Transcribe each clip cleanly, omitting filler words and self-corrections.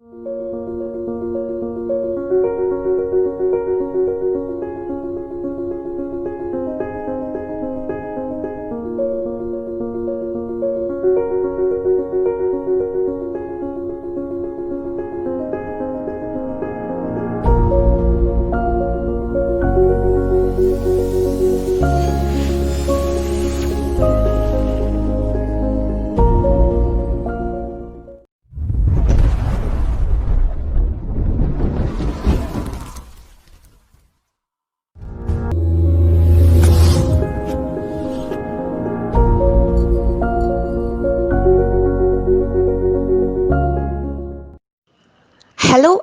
Hello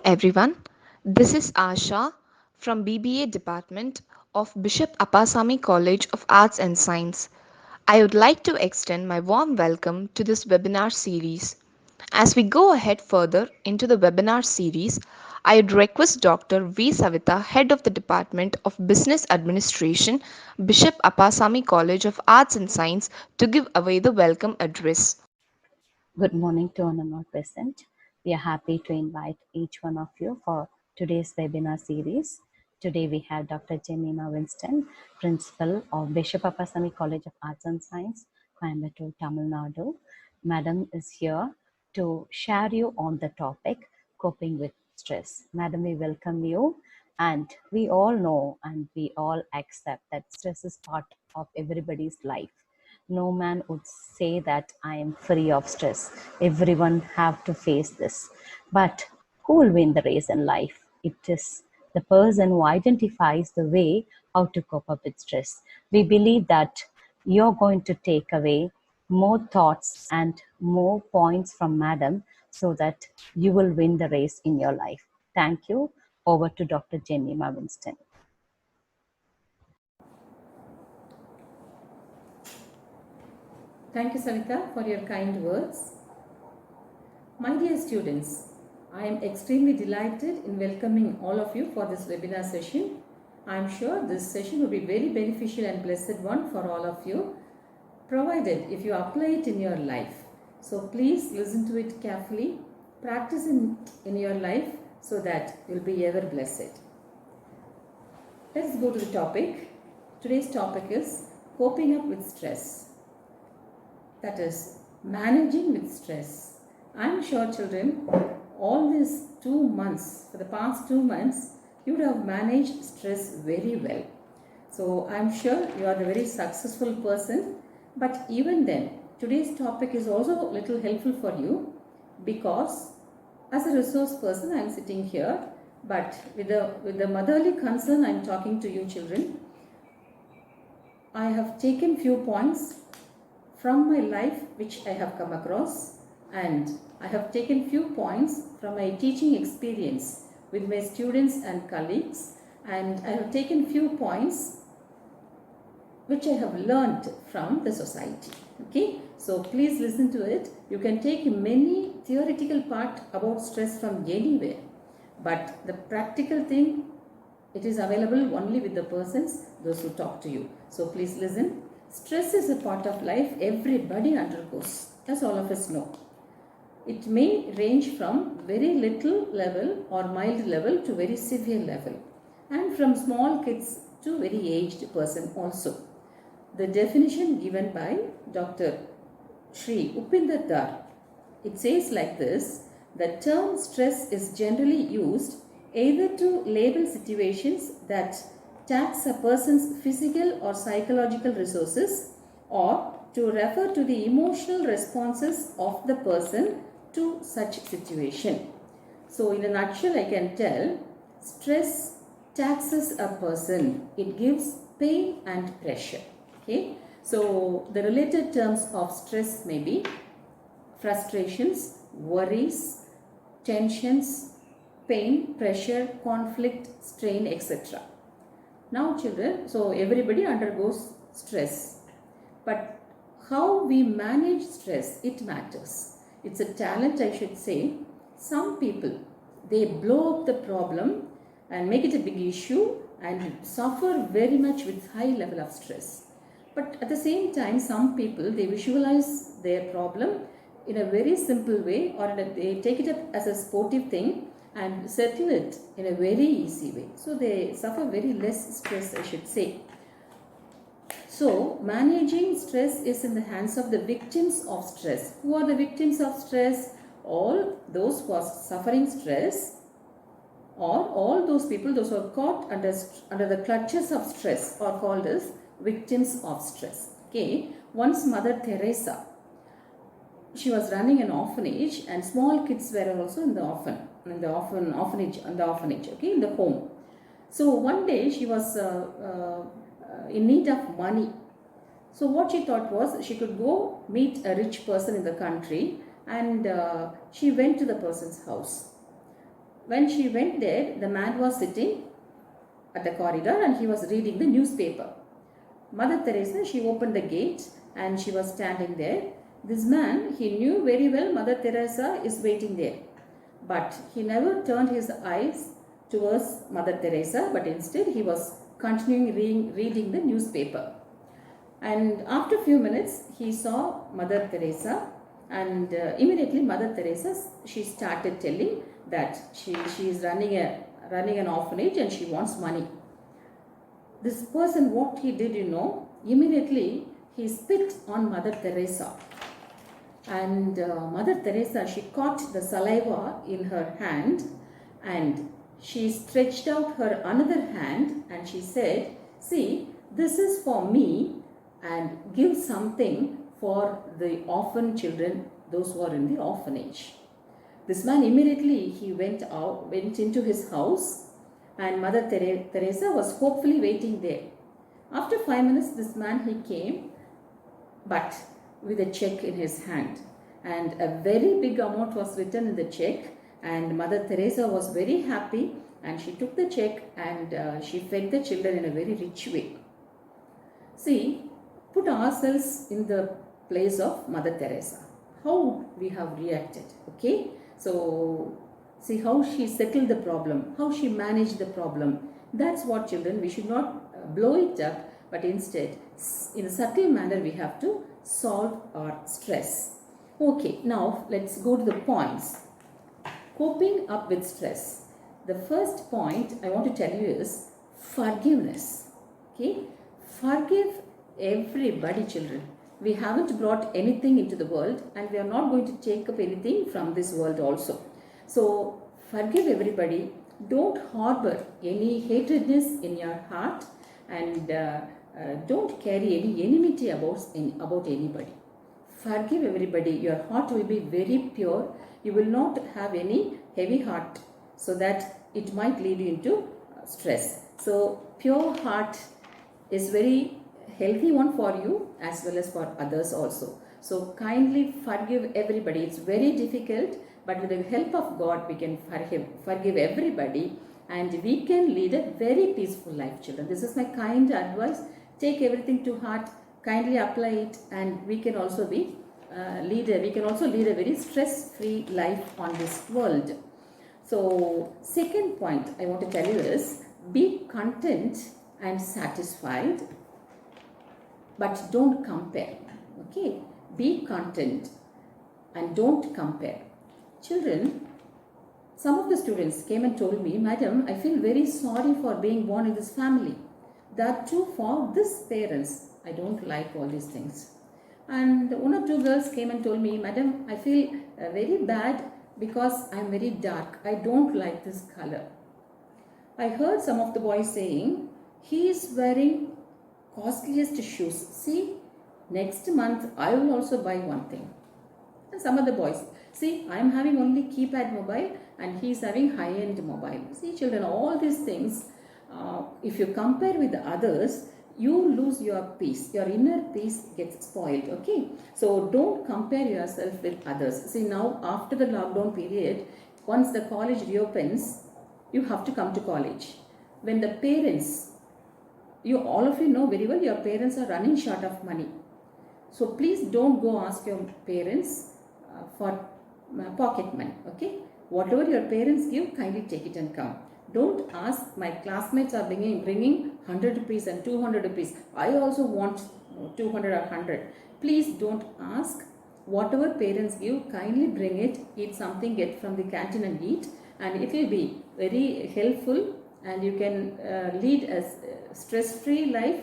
everyone, this is Asha from BBA Department of Bishop Appasamy College of Arts and Science. I would like to extend my warm welcome to this webinar series. As we go ahead further into the webinar series, I would request Dr. V. Savita, Head of the Department of Business Administration, Bishop Appasamy College of Arts and Science, to give away the welcome address. Good morning to all present. We are happy to invite each one of you for today's webinar series. Today we have Dr. Jemimah Winston, Principal of Bishop Appasamy College of Arts and Science, Coimbatore, Tamil Nadu. Madam is here to share you on the topic coping with stress. Madam, we welcome you, and we all know and we all accept that stress is part of everybody's life. No man would say that I am free of stress. Everyone have to face this. But who will win the race in life? It is the person who identifies the way how to cope up with stress. We believe that you're going to take away more thoughts and more points from Madam so that you will win the race in your life. Thank you. Over to Dr. Jemimah Winston. Thank you, Savita, for your kind words. My dear students, I am extremely delighted in welcoming all of you for this webinar session. I am sure this session will be very beneficial and blessed one for all of you, provided if you apply it in your life. So please listen to it carefully, practice in your life so that you'll be ever blessed. Let's go to the topic. Today's topic is coping up with stress. That is, managing with stress. I'm sure, children, all these 2 months, for the past 2 months, you would have managed stress very well. So I'm sure you are the very successful person. But even then, today's topic is also a little helpful for you, because as a resource person, I'm sitting here, but with the motherly concern, I'm talking to you, children. I have taken few points from my life which I have come across, and I have taken few points from my teaching experience with my students and colleagues, and I have taken few points which I have learnt from the society. Okay, so please listen to it. You can take many theoretical part about stress from anywhere, but the practical thing, it is available only with the persons, those who talk to you. So please listen. Stress is a part of life everybody undergoes, as all of us know. It may range from very little level or mild level to very severe level, and from small kids to very aged person also. The definition given by Dr. Sri Upinder Dar, it says like this: the term stress is generally used either to label situations that tax a person's physical or psychological resources, or to refer to the emotional responses of the person to such situation. So in a nutshell, I can tell, stress taxes a person. It gives pain and pressure. Okay. So the related terms of stress may be frustrations, worries, tensions, pain, pressure, conflict, strain, etc. Now children, so everybody undergoes stress, but how we manage stress, it matters. It's a talent, I should say. Some people, they blow up the problem and make it a big issue and suffer very much with high level of stress. But at the same time, some people, they visualize their problem in a very simple way, or they take it up as a sportive thing and settle it in a very easy way. So they suffer very less stress, I should say. So managing stress is in the hands of the victims of stress. Who are the victims of stress? All those who are suffering stress, or all those people, those who are caught under the clutches of stress, are called as victims of stress. Okay. Once Mother Teresa, she was running an orphanage, and small kids were also in the orphanage, okay, in the home. So one day she was in need of money. So what she thought was she could go meet a rich person in the country, and she went to the person's house. When she went there, the man was sitting at the corridor and he was reading the newspaper. Mother Teresa, she opened the gate and she was standing there. This man, he knew very well Mother Teresa is waiting there. But he never turned his eyes towards Mother Teresa, but instead he was continuing reading the newspaper. And after a few minutes, he saw Mother Teresa, and immediately Mother Teresa, she started telling that she is running an orphanage and she wants money. This person, what he did, immediately he spit on Mother Teresa. And Mother Teresa, she caught the saliva in her hand and she stretched out her another hand and she said, "See, this is for me, and give something for the orphan children, those who are in the orphanage." This man immediately he went into his house, and Mother Teresa was hopefully waiting there. After 5 minutes, this man he came, but with a check in his hand, and a very big amount was written in the check, and Mother Teresa was very happy, and she took the check and she fed the children in a very rich way. See, put ourselves in the place of Mother Teresa. How we have reacted, okay? So, see how she settled the problem, how she managed the problem. That's what, children, we should not blow it up, but instead, in a subtle manner, we have to solve our stress. Okay, now let's go to the points. Coping up with stress. The first point I want to tell you is forgiveness. Okay, forgive everybody, children. We haven't brought anything into the world, and we are not going to take up anything from this world also. So forgive everybody. Don't harbor any hatredness in your heart, and don't carry any enmity about anybody. Forgive everybody. Your heart will be very pure. You will not have any heavy heart, so that it might lead you into stress. So pure heart is very healthy one for you as well as for others also. So kindly forgive everybody. It's very difficult, but with the help of God we can forgive everybody, and we can lead a very peaceful life, children. This is my kind advice. Take everything to heart, kindly apply it, and we can also lead a very stress-free life on this world. So second point I want to tell you is be content and satisfied, but don't compare. Okay, be content and don't compare. Children, some of the students came and told me, "Madam, I feel very sorry for being born in this family. That too for this parents. I don't like all these things." And one or two girls came and told me, "Madam, I feel very bad because I am very dark. I don't like this color." I heard some of the boys saying, "He is wearing costliest shoes. See, next month I will also buy one thing." And some other boys, "See, I am having only keypad mobile and he is having high-end mobile." See, children, all these things, if you compare with the others, you lose your peace. Your inner peace gets spoiled. Okay, so don't compare yourself with others. See, now after the lockdown period, once the college reopens, you have to come to college. When the parents, all of you know very well, your parents are running short of money. So please don't go ask your parents for pocket money. Okay, whatever your parents give, kindly take it and come. Don't ask, "My classmates are bringing 100 rupees and 200 rupees. I also want 200 or 100. Please don't ask. whatever parents give, kindly bring it, eat something, get from the canteen and eat, and it will be very helpful, and you can lead a stress-free life,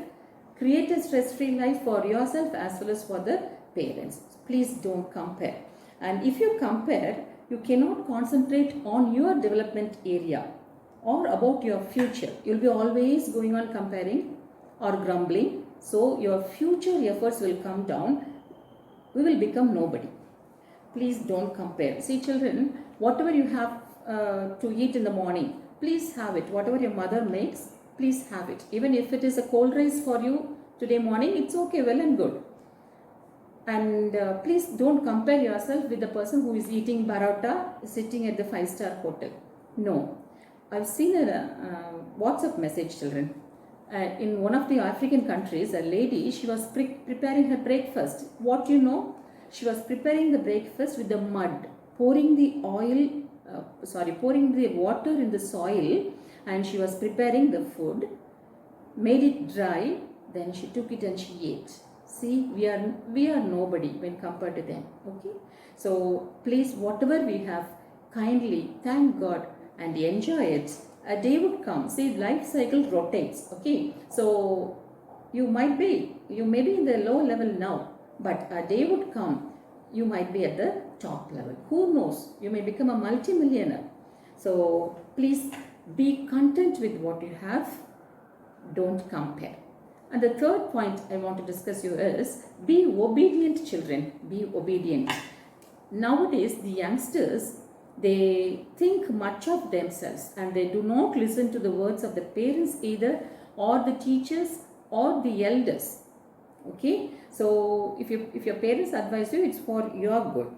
create a stress-free life for yourself as well as for the parents. Please don't compare. And if you compare, you cannot concentrate on your development area or about your future. You'll be always going on comparing or grumbling. So your future efforts will come down. We will become nobody. Please don't compare. See children, whatever you have to eat in the morning, please have it. Whatever your mother makes, please have it. Even if it is a cold rice for you today morning, it's okay, well and good. And please don't compare yourself with the person who is eating parota sitting at the 5-star hotel. No. I've seen a WhatsApp message, children. In one of the African countries, a lady, she was preparing her breakfast. What you know? She was preparing the breakfast with the mud, pouring the water in the soil, and she was preparing the food, made it dry, then she took it and she ate. See, we are nobody when compared to them. Okay, so please, whatever we have, kindly thank God and enjoy it. A day would come. See, life cycle rotates. Okay, so you may be in the low level now, but a day would come, you might be at the top level. Who knows? You may become a multi-millionaire. So please be content with what you have. Don't compare. And the third point I want to discuss you is be obedient, children. Be obedient. Nowadays, the youngsters, they think much of themselves and they do not listen to the words of the parents either, or the teachers or the elders. Okay, so if your parents advise you, it's for your good.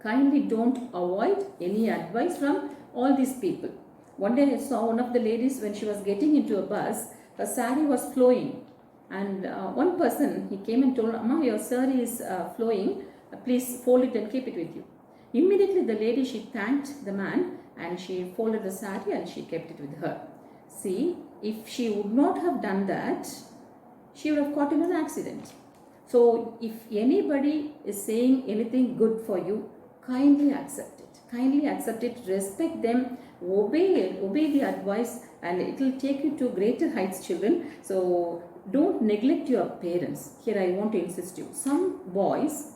Kindly don't avoid any advice from all these people. One day I saw one of the ladies, when she was getting into a bus, her saree was flowing, and one person, he came and told her, "Amma, your saree is flowing, please fold it and keep it with you." Immediately the lady, she thanked the man and she folded the saree and she kept it with her. See, if she would not have done that, she would have caught in an accident. So if anybody is saying anything good for you, kindly accept it. Kindly accept it, respect them, obey the advice, and it will take you to greater heights, children. So don't neglect your parents. Here I want to insist you. Some boys,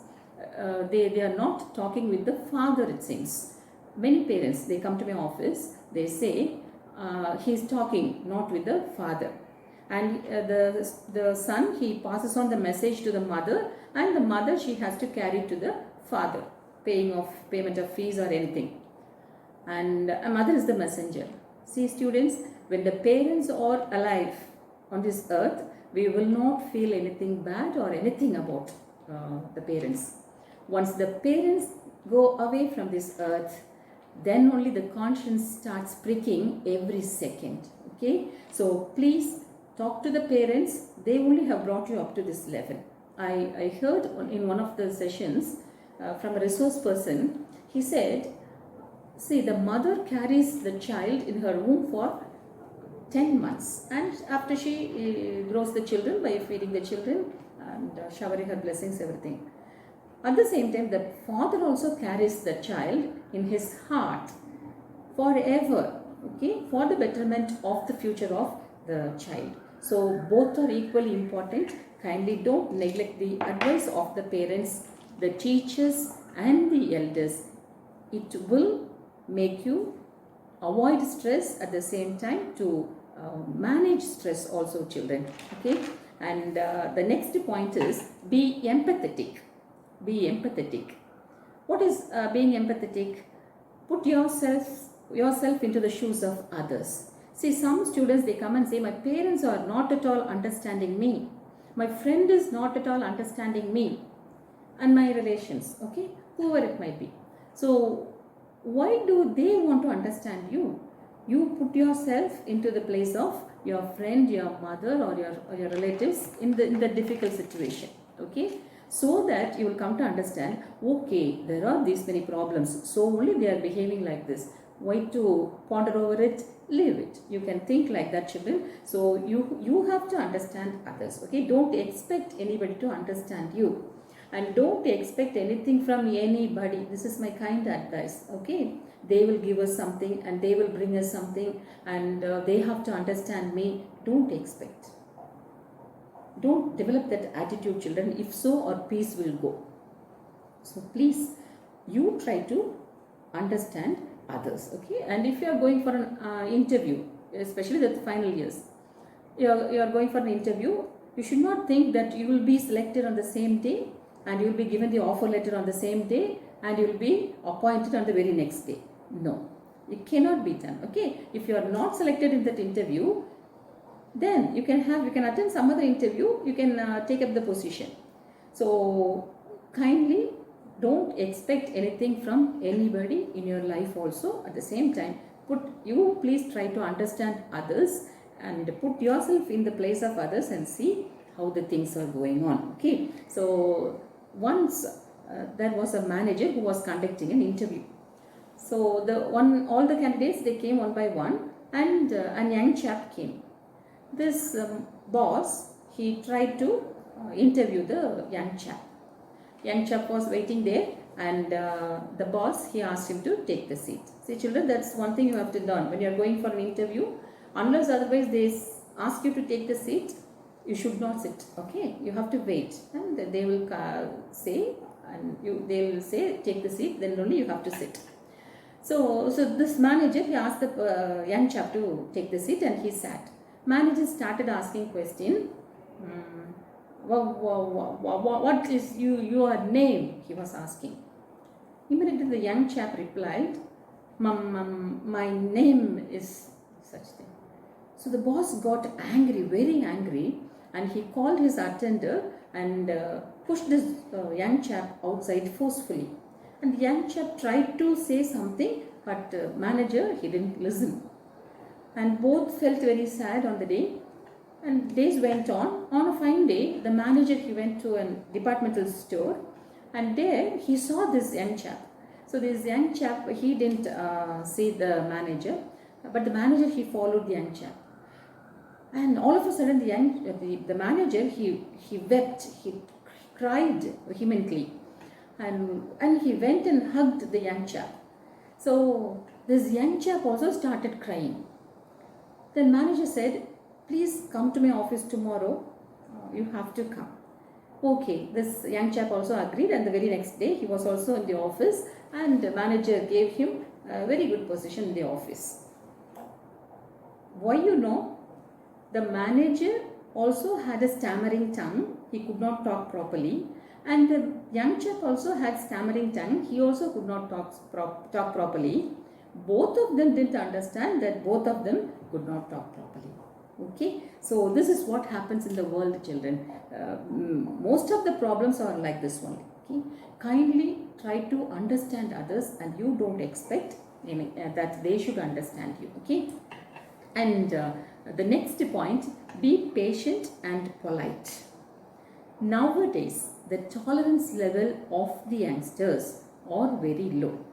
they are not talking with the father, it seems. Many parents, they come to my office, they say, he's talking not with the father. And the son, he passes on the message to the mother, and the mother, she has to carry it to the father, payment of fees or anything. And a mother is the messenger. See students, when the parents are alive on this earth, we will not feel anything bad or anything about the parents. Once the parents go away from this earth, then only the conscience starts pricking every second. Okay, so please talk to the parents. They only have brought you up to this level. I heard in one of the sessions from a resource person. He said, see, the mother carries the child in her womb for 10 months, and after she grows the children by feeding the children and showering her blessings, everything. At the same time, the father also carries the child in his heart forever, okay, for the betterment of the future of the child. So both are equally important. Kindly don't neglect the advice of the parents, the teachers and the elders. It will make you avoid stress, at the same time to manage stress also, children. Okay, and the next point is be empathetic. Be empathetic. What is being empathetic? Put yourself into the shoes of others. See, some students, they come and say, my parents are not at all understanding me. My friend is not at all understanding me. And my relations, okay, whoever it might be. So why do they want to understand you? You put yourself into the place of your friend, your mother or your relatives in the difficult situation, okay, so that you will come to understand, okay, there are these many problems, so only they are behaving like this. Why to ponder over it? Leave it. You can think like that, children. So you have to understand others, okay. Don't expect anybody to understand you. And don't expect anything from anybody. This is my kind advice. Okay, they will give us something and they will bring us something, and they have to understand me. Don't expect. Don't develop that attitude, children. If so, our peace will go. So please, you try to understand others. Okay, and if you are going for an interview, especially the final years, you are going for an interview, you should not think that you will be selected on the same day and you will be given the offer letter on the same day and you will be appointed on the very next day. No, it cannot be done. Okay, if you are not selected in that interview, then you can attend some other interview, you can take up the position. So kindly don't expect anything from anybody in your life. Also at the same time, please try to understand others and put yourself in the place of others and see how the things are going on. Okay, so once there was a manager who was conducting an interview. So all the candidates, they came one by one, and a young chap came. This boss, he tried to interview the young chap. Young chap was waiting there, and the boss, he asked him to take the seat. See children, that's one thing you have to learn when you are going for an interview. Unless otherwise they ask you to take the seat, you should not sit. Okay, you have to wait, and they will say, they will say take the seat, then only you have to sit. So this manager, he asked the young chap to take the seat, and he sat. Manager started asking question. What is your name? He was asking. Immediately the young chap replied, my name is such thing. So the boss got angry, very angry, and he called his attendant and pushed this young chap outside forcefully. And the young chap tried to say something, but manager, he didn't listen. And both felt very sad on the day. And days went on. On a fine day, the manager, he went to a departmental store, and there he saw this young chap. So this young chap, he didn't see the manager, but the manager, he followed the young chap. And all of a sudden, the manager, he wept, he cried vehemently, and he went and hugged the young chap. So this young chap also started crying. Then manager said, please come to my office tomorrow. You have to come. Okay, this young chap also agreed, and the very next day he was also in the office, and the manager gave him a very good position in the office. Why you know? The manager also had a stammering tongue. He could not talk properly, and the young chap also had stammering tongue. He also could not talk properly. Both of them didn't understand that both of them could not talk properly. Okay, so this is what happens in the world, children. Most of the problems are like this one. Okay, kindly try to understand others, and you don't expect that they should understand you. Okay, and the next point, be patient and polite. Nowadays, the tolerance level of the youngsters are very low.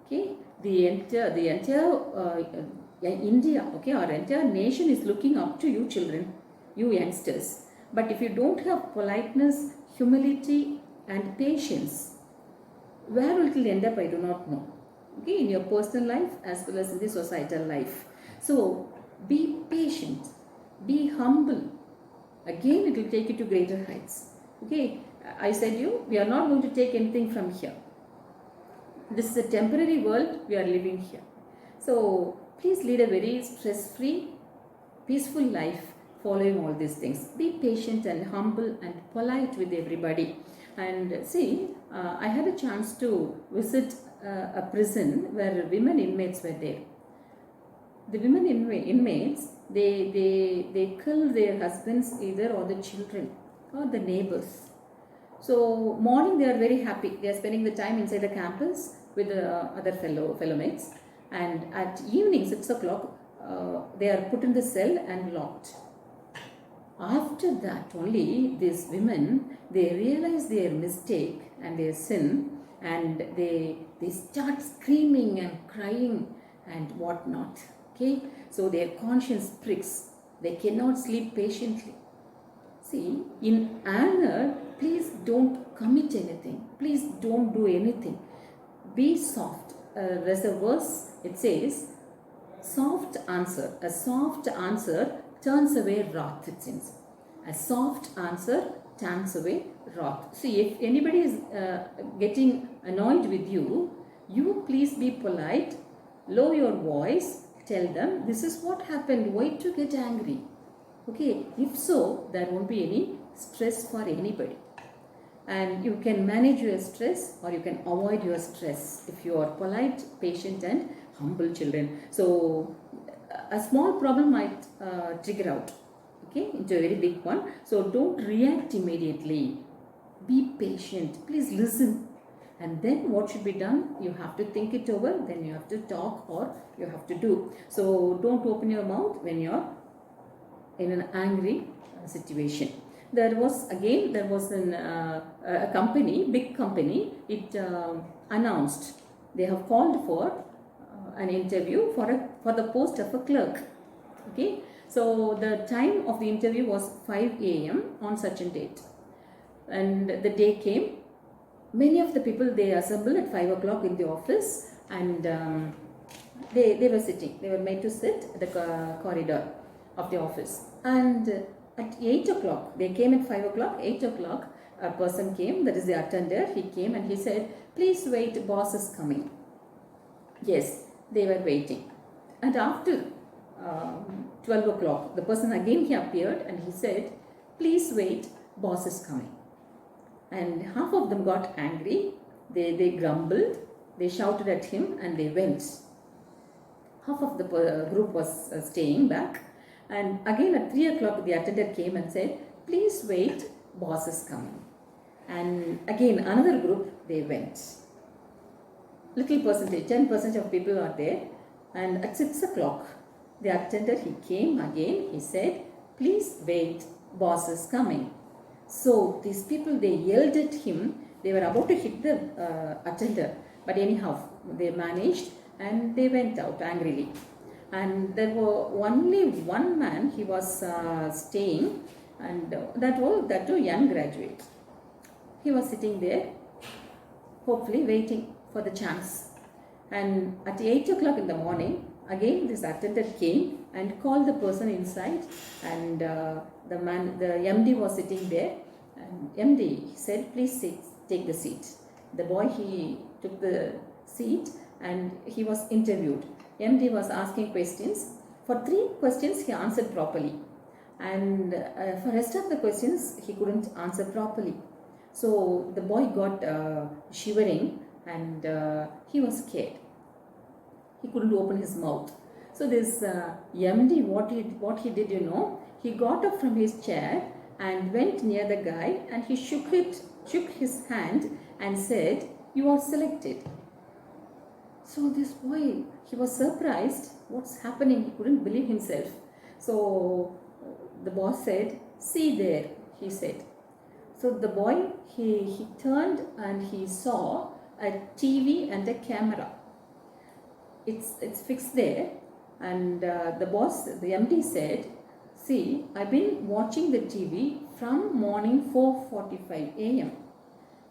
Okay, the entire India, okay, our entire nation is looking up to you children, you youngsters. But if you don't have politeness, humility and patience, where will it end up, I do not know. Okay, in your personal life as well as in the societal life. So be patient, be humble. Again, it will take you to greater heights. Okay, I said we are not going to take anything from here. This is a temporary world we are living here. So please lead a very stress-free, peaceful life following all these things. Be patient and humble and polite with everybody. And see, I had a chance to visit a prison where women inmates were there. The women inmates, they kill their husbands either or the children or the neighbors. So morning they are very happy. They are spending the time inside the campus with the other fellow mates. And at evening 6 o'clock, they are put in the cell and locked. After that only these women, they realize their mistake and their sin, and they start screaming and crying and whatnot. Okay, so their conscience pricks. They cannot sleep patiently. See, in anger, please don't commit anything. Please don't do anything. Be soft. There's a verse, it says, soft answer. A soft answer turns away wrath, it seems. A soft answer turns away wrath. See, if anybody is getting annoyed with you, you please be polite, lower your voice, tell them this is what happened, why to get angry. Okay, if so, there won't be any stress for anybody. And you can manage your stress or you can avoid your stress if you are polite, patient and humble children. So a small problem might trigger out, okay, into a very big one. So don't react immediately. Be patient. Please listen. And then what should be done? You have to think it over. Then you have to talk or you have to do. So don't open your mouth when you're in an angry situation. There was a company, big company, it announced they have called for an interview for the post of a clerk. Okay, so the time of the interview was 5 a.m. on such a date, and the day came. Many of the people, they assembled at 5 o'clock in the office, and they were sitting. They were made to sit at the corridor of the office, and at 8 o'clock, they came at 5 o'clock. 8 o'clock, a person came, that is the attender. He came and he said, please wait, boss is coming. Yes, they were waiting. And after 12 o'clock, the person again he appeared and he said, please wait, boss is coming. And half of them got angry. They grumbled, they shouted at him and they went. Half of the group was staying back. And again at 3 o'clock, the attendant came and said, please wait, boss is coming. And again another group, they went. Little percentage, 10% of people are there. And at 6 o'clock, the attendant, he came again. He said, please wait, boss is coming. So these people, they yelled at him. They were about to hit the attendant. But anyhow, they managed and they went out angrily. And there were only one man, he was staying, and that too young graduate. He was sitting there, hopefully waiting for the chance. And at 8 o'clock in the morning, again this attendant came and called the person inside, and the MD was sitting there, and MD said, please take the seat. The boy, he took the seat and he was interviewed. MD was asking questions. For 3 questions he answered properly, and for rest of the questions he couldn't answer properly. So the boy got shivering and he was scared. He couldn't open his mouth. So this MD, what he did, he got up from his chair and went near the guy and he shook his hand and said, you are selected. So this boy, he was surprised. What's happening? He couldn't believe himself. So the boss said, see there, he said. So the boy, he turned and he saw a TV and a camera. It's fixed there, and the boss, the MD said, see, I've been watching the TV from morning 4:45 a.m.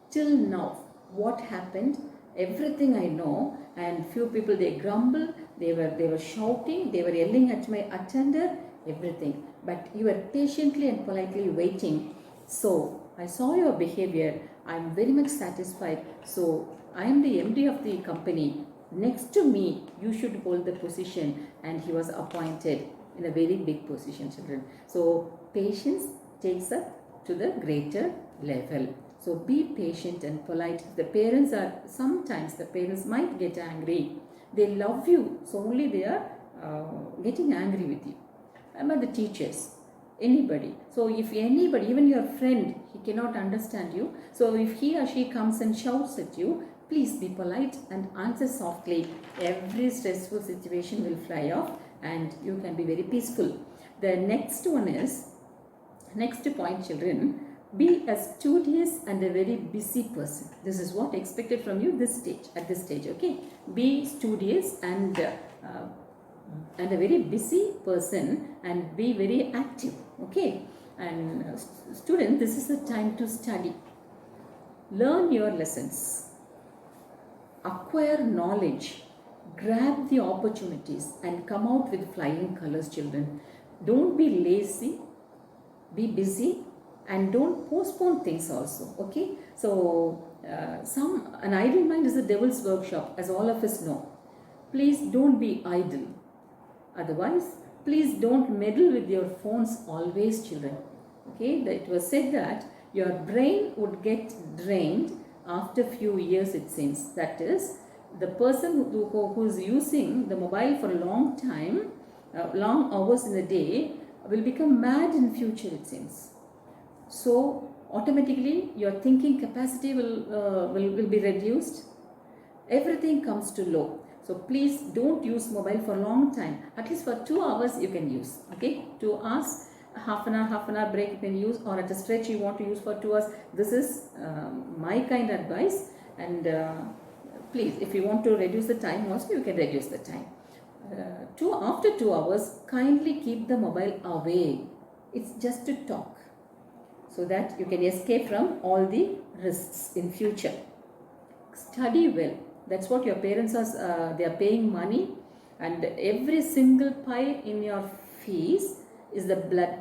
till now. What happened? Everything I know. And few people, they grumbled, they were shouting, they were yelling at my attender, everything. But you were patiently and politely waiting. So I saw your behavior. I am very much satisfied. So I am the MD of the company. Next to me, you should hold the position. And he was appointed in a very big position, children. So patience takes us to the greater level. So be patient and polite. Sometimes the parents might get angry. They love you, so only they are getting angry with you. But the teachers, anybody. So if anybody, even your friend, he cannot understand you. So if he or she comes and shouts at you, please be polite and answer softly. Every stressful situation will fly off and you can be very peaceful. The next point, children, be a studious and a very busy person. This is what expected from you at this stage, okay? Be studious and a very busy person and be very active, okay? And student, this is the time to study. Learn your lessons, acquire knowledge, grab the opportunities and come out with flying colors, children. Don't be lazy, be busy, and don't postpone things also. Okay, so an idle mind is the devil's workshop, as all of us know. Please don't be idle. Otherwise, please don't meddle with your phones always, children. Okay, it was said that your brain would get drained after few years, it seems. That is, the person who is using the mobile for a long time, long hours in a day, will become mad in future, it seems. So automatically your thinking capacity will be reduced. Everything comes to low. So please don't use mobile for a long time. At least for 2 hours you can use. Okay, 2 hours, half an hour break you can use, or at a stretch you want to use for 2 hours. This is my kind of advice. And please, if you want to reduce the time also, you can reduce the time. After 2 hours, kindly keep the mobile away. It's just to talk, so that you can escape from all the risks in future. Study well. That's what your parents are, they are paying money, and every single pie in your fees is the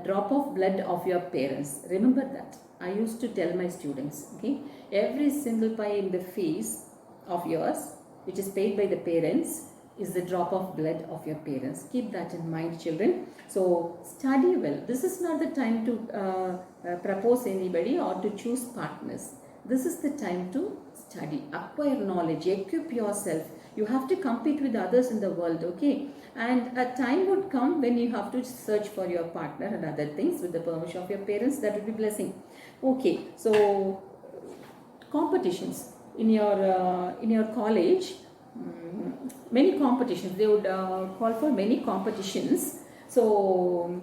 drop of blood of your parents. Remember that. I used to tell my students, okay, every single pie in the fees of yours, which is paid by the parents, is the drop of blood of your parents. Keep that in mind, children. So study well. This is not the time to propose anybody or to choose partners. This is the time to study, acquire knowledge, equip yourself. You have to compete with others in the world, okay? And a time would come when you have to search for your partner and other things with the permission of your parents. That would be blessing. Okay, so competitions in your college. Many competitions, they would call for many competitions. So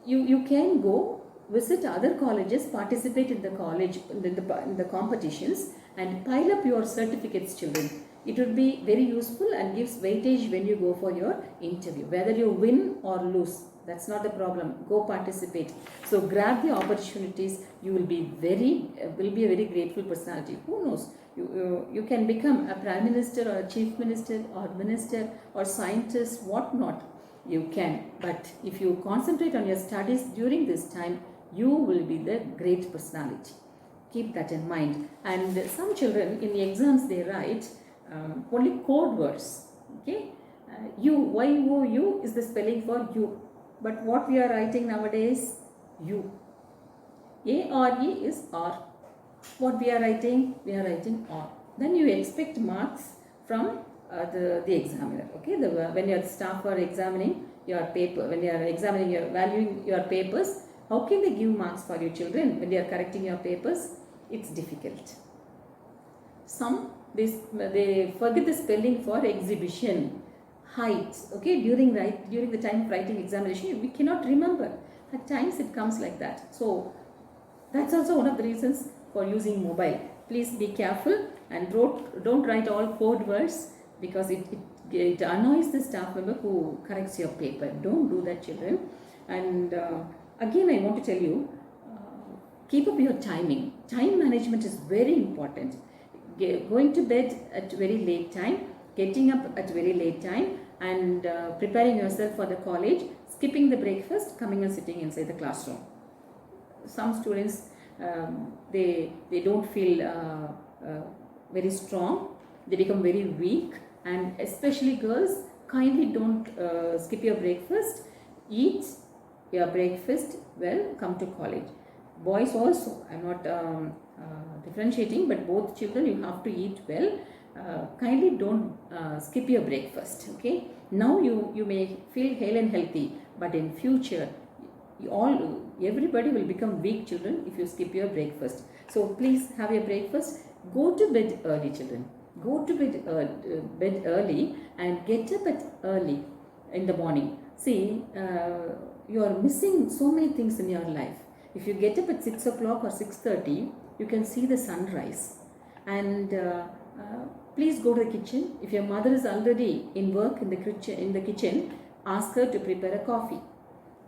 you can go visit other colleges, participate in the college in the competitions, and pile up your certificates, children. It would be very useful and gives weightage when you go for your interview. Whether you win or lose, that's not the problem. Go participate. So grab the opportunities. You will be a very grateful personality. Who knows? You can become a prime minister or a chief minister or minister or scientist, whatnot. You can. But if you concentrate on your studies during this time, you will be the great personality. Keep that in mind. And some children in the exams, they write only code words. Okay, you is the spelling for you. But what we are writing nowadays, you. A-R-E is R. What we are writing? We are writing R. Then you expect marks from the examiner. Okay, when your staff are examining your paper, when they are valuing your papers, how can they give marks for your children when they are correcting your papers? It's difficult. Some they forget the spelling for exhibition, height. Okay, during the time of writing examination, we cannot remember. At times it comes like that. So that's also one of the reasons for using mobile. Please be careful and don't write all code words, because it annoys the staff member who corrects your paper. Don't do that, children. And again, I want to tell you, keep up your timing. Time management is very important. Going to bed at very late time, getting up at very late time, and preparing yourself for the college, skipping the breakfast, coming and sitting inside the classroom. Some students, they don't feel very strong. They become very weak, and especially girls, kindly don't skip your breakfast. Eat your breakfast well, come to college. Boys also, I'm not differentiating, but both children, you have to eat well. Kindly don't skip your breakfast. Okay, now you may feel hale and healthy, but in future everybody will become weak, children, if you skip your breakfast. So please have your breakfast. Go to bed early, children. Go to bed early and get up at early in the morning. See, you are missing so many things in your life. If you get up at 6 o'clock or 6:30, you can see the sunrise. And please go to the kitchen. If your mother is already in work in the kitchen, ask her to prepare a coffee.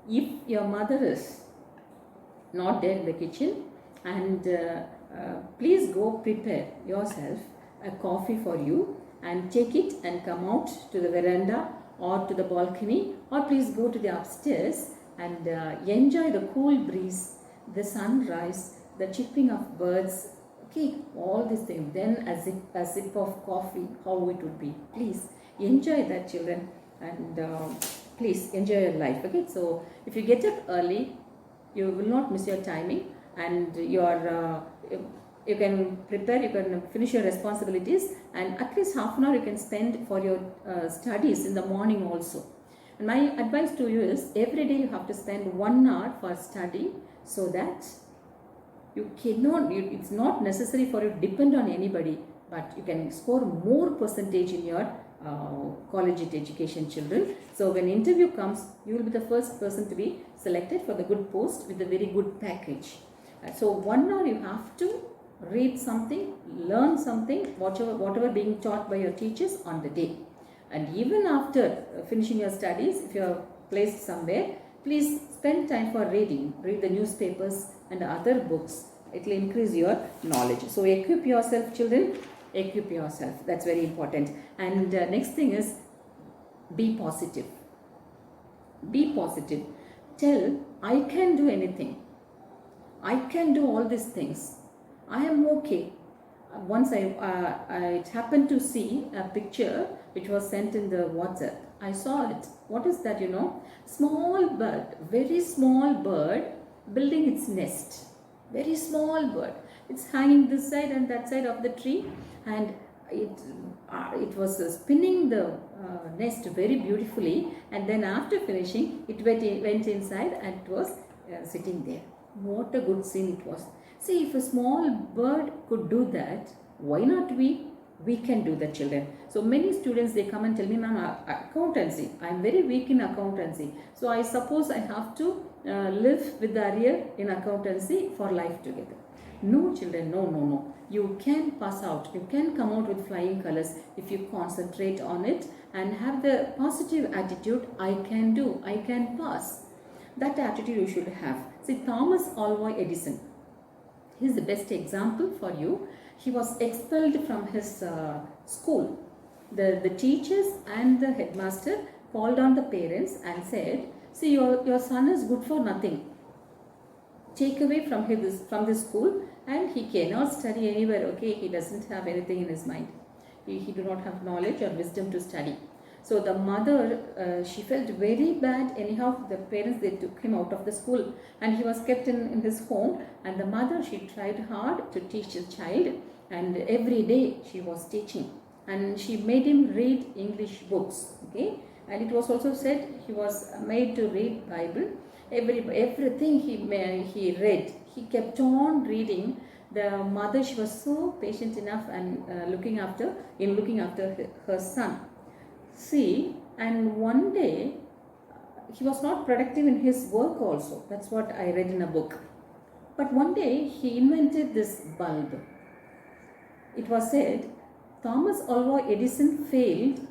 If your mother is not there in the kitchen. And please go prepare yourself a coffee for you and take it and come out to the veranda or to the balcony, or please go to the upstairs and enjoy the cool breeze, the sunrise, the chirping of birds. Okay, all these things. Then a sip of coffee, how it would be. Please enjoy that, children, and please enjoy your life. Okay, so if you get up early, you will not miss your timing, and you can prepare, you can finish your responsibilities, and at least half an hour you can spend for your studies in the morning also. And my advice to you is, every day you have to spend 1 hour for study, so that you cannot, it's not necessary for you to depend on anybody, but you can score more percentage in your collegiate education, children. So when interview comes, you will be the first person to be selected for the good post with a very good package. So 1 hour you have to read something, learn something, whatever being taught by your teachers on the day. And even after finishing your studies, if you are placed somewhere, please spend time for reading. Read the newspapers and other books. It will increase your knowledge. So equip yourself, children. Equip yourself. That's very important. And next thing is, be positive. Be positive. Tell, I can do anything. I can do all these things. I am okay. Once I happened to see a picture which was sent in the WhatsApp. I saw it. What is that, you know? Small bird, very small bird building its nest. Very small bird. It's hanging this side and that side of the tree, and it was spinning the nest very beautifully, and then after finishing it went inside and it was sitting there. What a good scene it was. See, if a small bird could do that, why not we? We can do that, children. So many students, they come and tell me, ma'am, accountancy, I am very weak in accountancy, so I suppose I have to live with the arrear in accountancy for life together. No, children, no. You can pass out. You can come out with flying colors if you concentrate on it and have the positive attitude. I can do, I can pass. That attitude you should have. See, Thomas Alva Edison, he is the best example for you. He was expelled from his school. The teachers and the headmaster called on the parents and said, see, your son is good for nothing. Take away from this school, and he cannot study anywhere. Okay, he doesn't have anything in his mind. He do not have knowledge or wisdom to study. So the mother, she felt very bad. Anyhow, the parents, they took him out of the school, and he was kept in his home. And the mother, she tried hard to teach the child, and every day she was teaching, and she made him read English books. Okay, and it was also said he was made to read Bible. Everything he read, he kept on reading. The mother, she was so patient enough and looking after her son. See, and one day he was not productive in his work also. That's what I read in a book. But one day he invented this bulb. It was said Thomas Alva Edison failed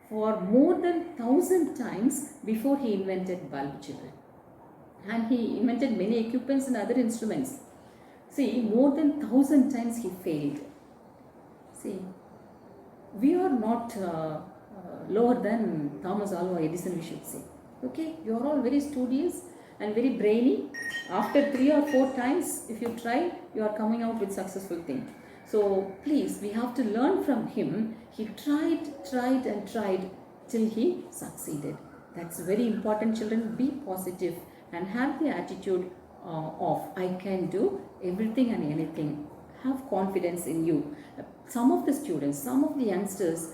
for more than 1,000 times before he invented bulb, children. And he invented many equipments and other instruments. See, more than 1,000 times he failed. See, we are not lower than Thomas Alva Edison, we should say. Okay, you are all very studious and very brainy. After 3 or 4 times, if you try, you are coming out with successful thing. So please, we have to learn from him. He tried and tried till he succeeded. That's very important, children. Be positive and have the attitude of I can do everything and anything. Have confidence in you. Some of the students, some of the youngsters,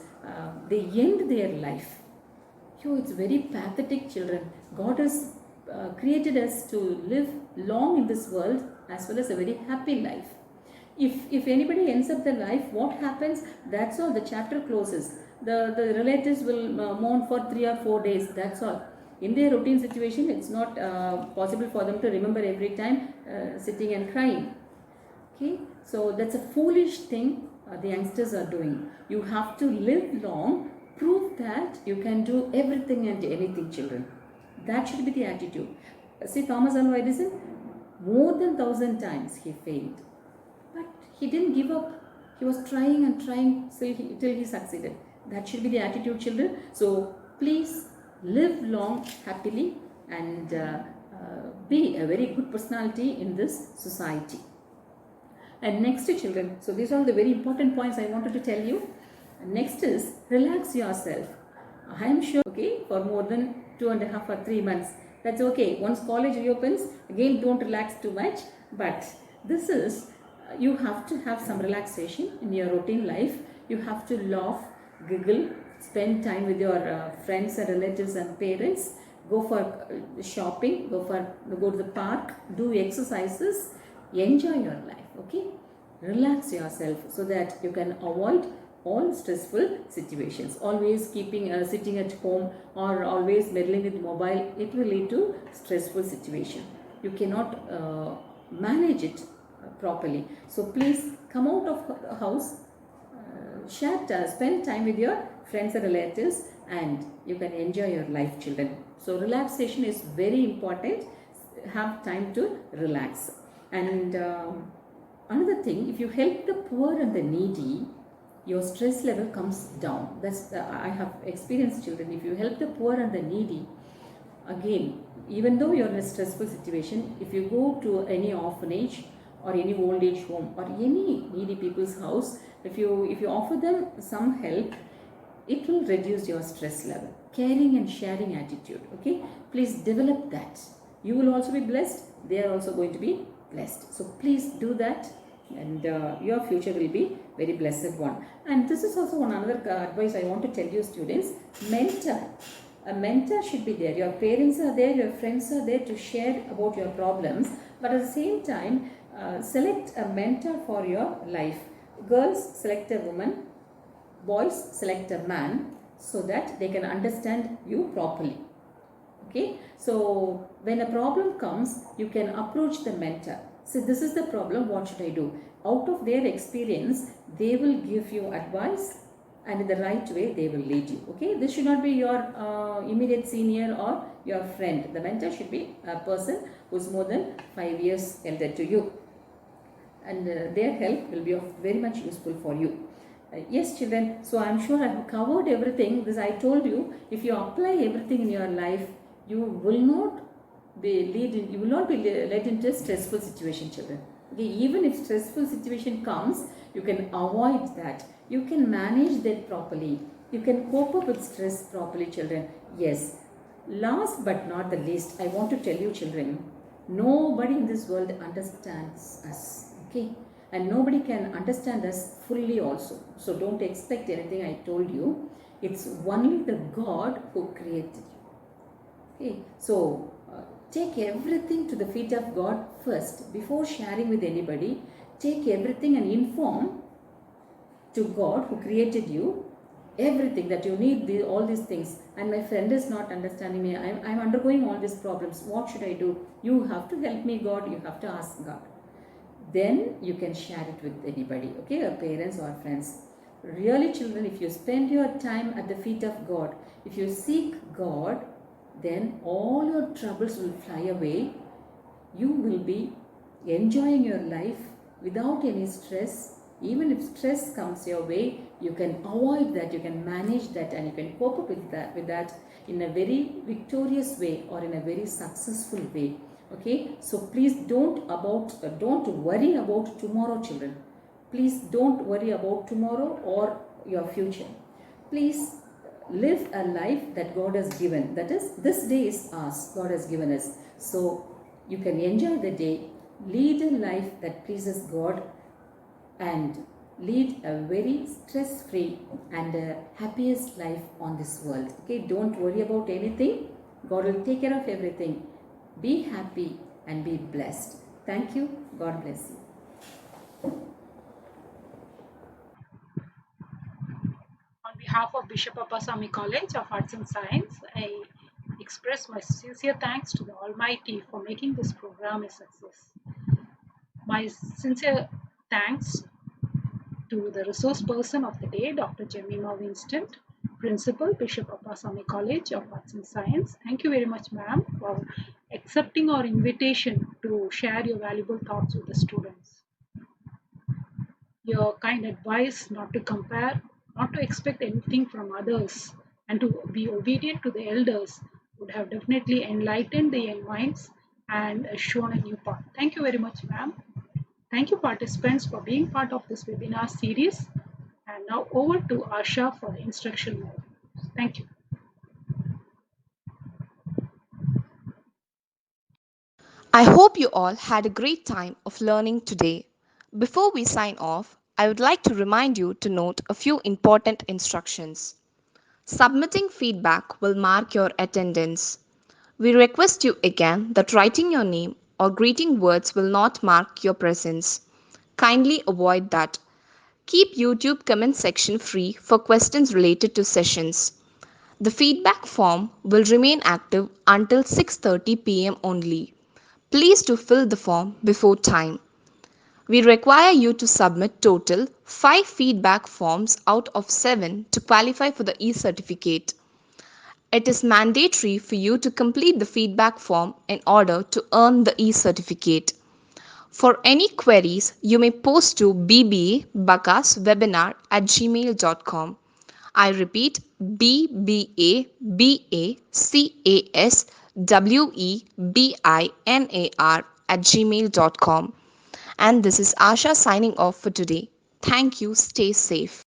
they end their life. It's very pathetic, children. God has created us to live long in this world as well as a very happy life. If anybody ends up their life, what happens? That's all. The chapter closes. The relatives will mourn for 3 or 4 days. That's all. In their routine situation, it's not possible for them to remember every time sitting and crying. Okay, so that's a foolish thing the youngsters are doing. You have to live long, prove that you can do everything and anything, children. That should be the attitude. See, Thomas Alva Edison, More than 1,000 times he failed. But he didn't give up. He was trying and trying till he succeeded. That should be the attitude, children. So please live long happily and be a very good personality in this society. And next, children, so these are the very important points I wanted to tell you. Next is relax yourself. I am sure, okay, for more than 2.5 or 3 months. That's okay. Once college reopens, again don't relax too much. But this is, you have to have some relaxation in your routine life. You have to laugh, giggle, spend time with your friends and relatives and parents. Go for shopping, go to the park, do exercises, enjoy your life, okay? Relax yourself so that you can avoid all stressful situations. Always keeping sitting at home or always meddling with mobile, it will lead to stressful situation. You cannot manage it properly. So please come out of the house, spend time with your friends and relatives, and you can enjoy your life, children. So relaxation is very important. Have time to relax. And another thing, if you help the poor and the needy, your stress level comes down. That's I have experienced, children. If you help the poor and the needy, again, even though you're in a stressful situation, if you go to any orphanage or any old age home or any needy people's house, if you offer them some help, it will reduce your stress level. Caring and sharing attitude, okay? Please develop that. You will also be blessed. They are also going to be blessed. So please do that, and your future will be very blessed one. And this is also one another advice I want to tell you, students. Mentor. A mentor should be there. Your parents are there, your friends are there to share about your problems, but at the same time, select a mentor for your life. Girls, select a woman. Boys, select a man, so that they can understand you properly. Okay, so when a problem comes, you can approach the mentor. So this is the problem, what should I do? Out of their experience, they will give you advice, and in the right way they will lead you. Okay, this should not be your immediate senior or your friend. The mentor should be a person who is more than 5 years elder to you, and their help will be of very much useful for you. Yes, children, so I am sure I have covered everything. This I told you, if you apply everything in your life, you will not be led into a stressful situation, children. Okay, even if stressful situation comes, you can avoid that. You can manage that properly. You can cope up with stress properly, children. Yes. Last but not the least, I want to tell you, children, nobody in this world understands us. Okay, and nobody can understand us fully also. So don't expect anything I told you. It's only the God who created you. Okay, so take everything to the feet of God first before sharing with anybody. Take everything and inform to God who created you everything that you need, all these things. And my friend is not understanding me. I'm undergoing all these problems. What should I do? You have to help me, God. You have to ask God. Then you can share it with anybody, okay, your parents or friends. Really, children, if you spend your time at the feet of God, if you seek God, then all your troubles will fly away. You will be enjoying your life without any stress. Even if stress comes your way, you can avoid that, you can manage that, and you can cope up with that in a very victorious way or in a very successful way. Okay, so please don't worry about tomorrow, children. Please don't worry about tomorrow or your future. Please live a life that God has given. That is, this day is ours. God has given us. So you can enjoy the day, lead a life that pleases God, and lead a very stress-free and happiest life on this world. Okay, don't worry about anything. God will take care of everything. Be happy and be blessed. Thank you. God bless you. On behalf of Bishop Appasamy College of Arts and Science, I express my sincere thanks to the Almighty for making this program a success. My sincere thanks to the resource person of the day, Dr. Jemimah Winston, Principal, Bishop Appasamy College of Arts and Science. Thank you very much, ma'am, for accepting our invitation to share your valuable thoughts with the students. Your kind advice not to compare, not to expect anything from others, and to be obedient to the elders would have definitely enlightened the young minds and shown a new path. Thank you very much, ma'am. Thank you, participants, for being part of this webinar series. And now over to Asha for the instruction mode. Thank you. I hope you all had a great time of learning today. Before we sign off, I would like to remind you to note a few important instructions. Submitting feedback will mark your attendance. We request you again that writing your name or greeting words will not mark your presence. Kindly avoid that. Keep YouTube comment section free for questions related to sessions. The feedback form will remain active until 6:30 p.m. only. Please do fill the form before time. We require you to submit total 5 feedback forms out of 7 to qualify for the e-certificate. It is mandatory for you to complete the feedback form in order to earn the e-certificate. For any queries, you may post to bbabacaswebinar@gmail.com. I repeat, bbabacaswebinar@gmail.com. And this is Asha signing off for today. Thank you. Stay safe.